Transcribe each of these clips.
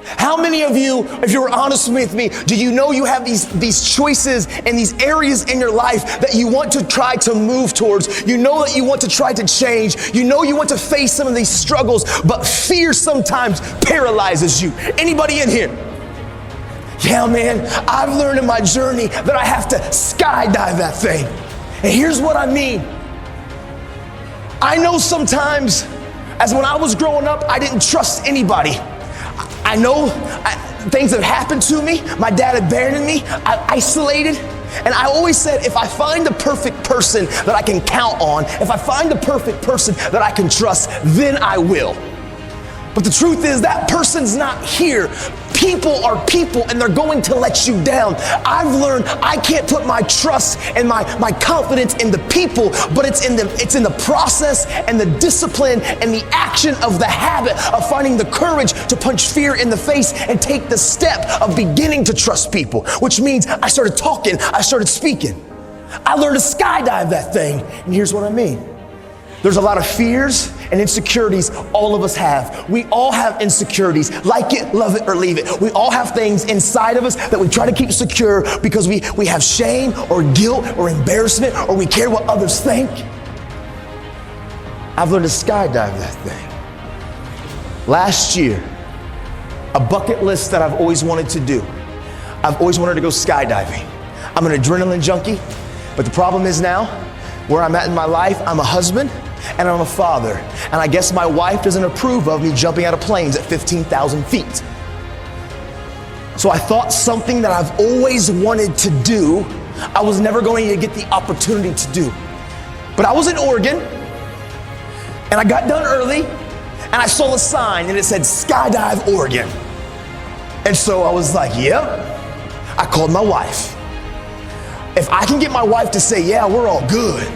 How many of you, if you were honest with me, do you know you have these choices and these areas in your life that you want to try to move towards? You know that you want to try to change. You know you want to face some of these struggles, but fear sometimes paralyzes you. Anybody in here? Yeah, man, I've learned in my journey that I have to skydive that thing. And here's what I mean. I know sometimes, as when I was growing up, I didn't trust anybody. I know things have happened to me. My dad abandoned me. I isolated. And I always said, if I find the perfect person that I can count on, if I find the perfect person that I can trust, then I will. But the truth is that person's not here. People are people, and they're going to let you down. I've learned I can't put my trust and my confidence in the people, but it's in the process and the discipline and the action of the habit of finding the courage to punch fear in the face and take the step of beginning to trust people, which means I started talking, I started speaking. I learned to skydive that thing, and here's what I mean. There's a lot of fears and insecurities all of us have. We all have insecurities. Like it, love it, or leave it. We all have things inside of us that we try to keep secure because we have shame or guilt or embarrassment, or we care what others think. I've learned to skydive that thing. Last year, a bucket list that I've always wanted to do. I've always wanted to go skydiving. I'm an adrenaline junkie, but the problem is now, where I'm at in my life, I'm a husband and I'm a father. And I guess my wife doesn't approve of me jumping out of planes at 15,000 feet. So I thought something that I've always wanted to do, I was never going to get the opportunity to do. But I was in Oregon and I got done early and I saw a sign and it said Skydive Oregon. And so I was like, yep. I called my wife. If I can get my wife to say, yeah, we're all good.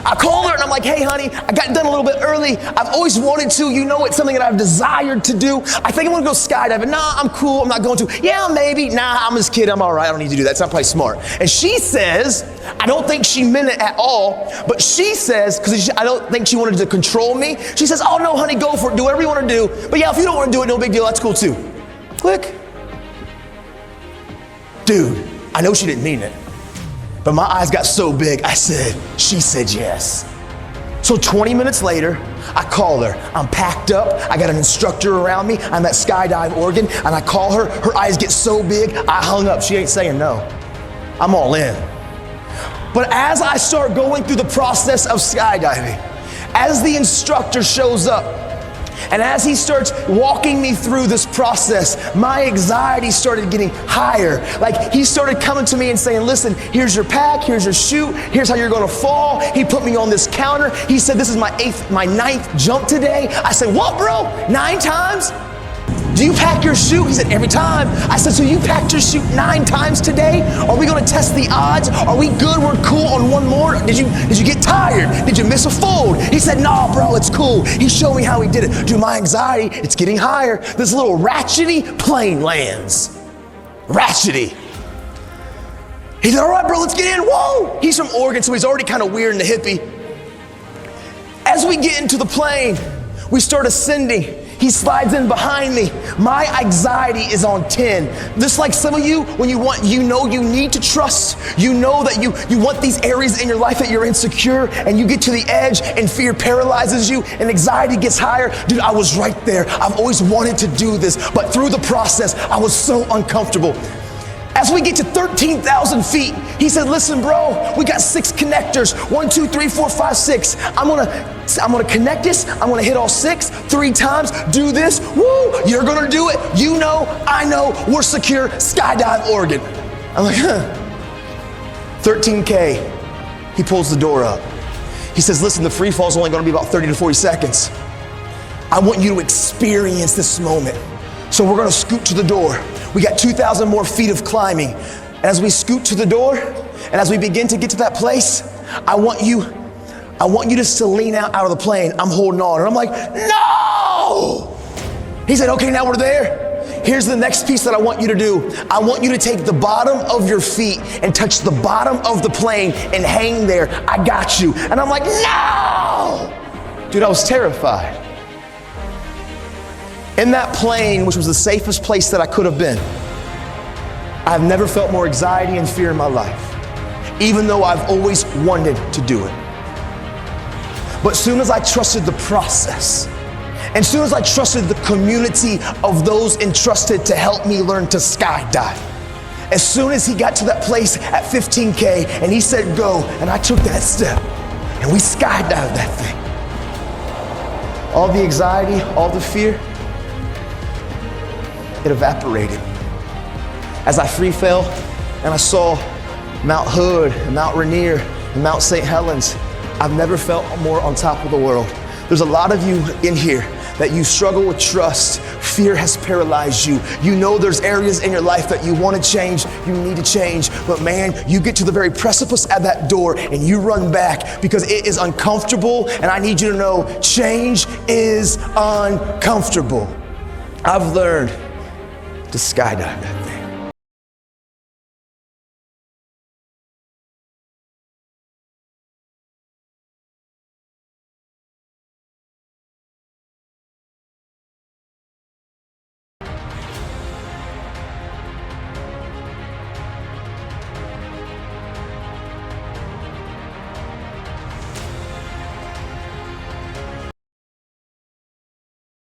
I called her and I'm like, hey honey, I got done a little bit early. I've always wanted to, you know, it's something that I've desired to do. I think I'm gonna go skydiving. Nah, I'm cool, I'm not going to. Yeah, maybe, nah, I'm just kidding, I'm all right, I don't need to do that. It's not probably smart. And she says, I don't think she meant it at all, but she says, because I don't think she wanted to control me, she says, oh no honey, go for it, do whatever you wanna do. But yeah, if you don't wanna do it, no big deal, that's cool too. Click. Dude, I know she didn't mean it. But my eyes got so big, she said yes. So 20 minutes later, I call her. I'm packed up, I got an instructor around me, I'm at Skydive Oregon, and I call her, her eyes get so big, I hung up, she ain't saying no. I'm all in. But as I start going through the process of skydiving, as the instructor shows up, and as he starts walking me through this process, my anxiety started getting higher. Like he started coming to me and saying, listen, here's your pack, here's your chute, here's how you're gonna fall. He put me on this counter. He said, this is my 9th jump today. I said, what bro, 9 times? Do you pack your chute? He said, every time. I said, so you packed your chute 9 times today? Are we gonna test the odds? Are we good, we're cool on one more? Did you get tired? Did you miss a fold? He said, nah bro, it's cool. He showed me how he did it. Dude, my anxiety, it's getting higher. This little ratchety plane lands. Ratchety. He said, all right bro, let's get in, whoa! He's from Oregon, so he's already kind of weird and a hippie. As we get into the plane, we start ascending. He slides in behind me. My anxiety is on 10. Just like some of you, when you need to trust, you know that you want these areas in your life that you're insecure, and you get to the edge and fear paralyzes you and anxiety gets higher. Dude, I was right there. I've always wanted to do this, but through the process, I was so uncomfortable. As we get to 13,000 feet, he said, listen, bro, we got 6 connectors. 1, 2, 3, 4, 5, 6. I'm gonna connect this. I'm gonna hit all 6 3 times. Do this. Woo, you're gonna do it. You know, I know, we're secure. Skydive Oregon. I'm like, 13K. He pulls the door up. He says, listen, the free fall is only gonna be about 30 to 40 seconds. I want you to experience this moment. So we're gonna scoot to the door. We got 2,000 more feet of climbing. And as we scoot to the door, and as we begin to get to that place, I want you just to lean out of the plane. I'm holding on, and I'm like, no! He said, okay, now we're there. Here's the next piece that I want you to do. I want you to take the bottom of your feet and touch the bottom of the plane and hang there. I got you. And I'm like, no! Dude, I was terrified. In that plane, which was the safest place that I could have been, I've never felt more anxiety and fear in my life, even though I've always wanted to do it. But soon as I trusted the process, and soon as I trusted the community of those entrusted to help me learn to skydive, as soon as he got to that place at 15K and he said go, and I took that step, and we skydived that thing, all the anxiety, all the fear, it evaporated. As I free fell and I saw Mount Hood and Mount Rainier and Mount St. Helens, I've never felt more on top of the world. There's a lot of you in here that you struggle with trust. Fear has paralyzed you. You know there's areas in your life that you want to change, you need to change, but man, you get to the very precipice at that door and you run back because it is uncomfortable, and I need you to know change is uncomfortable. I've learned to skydive that.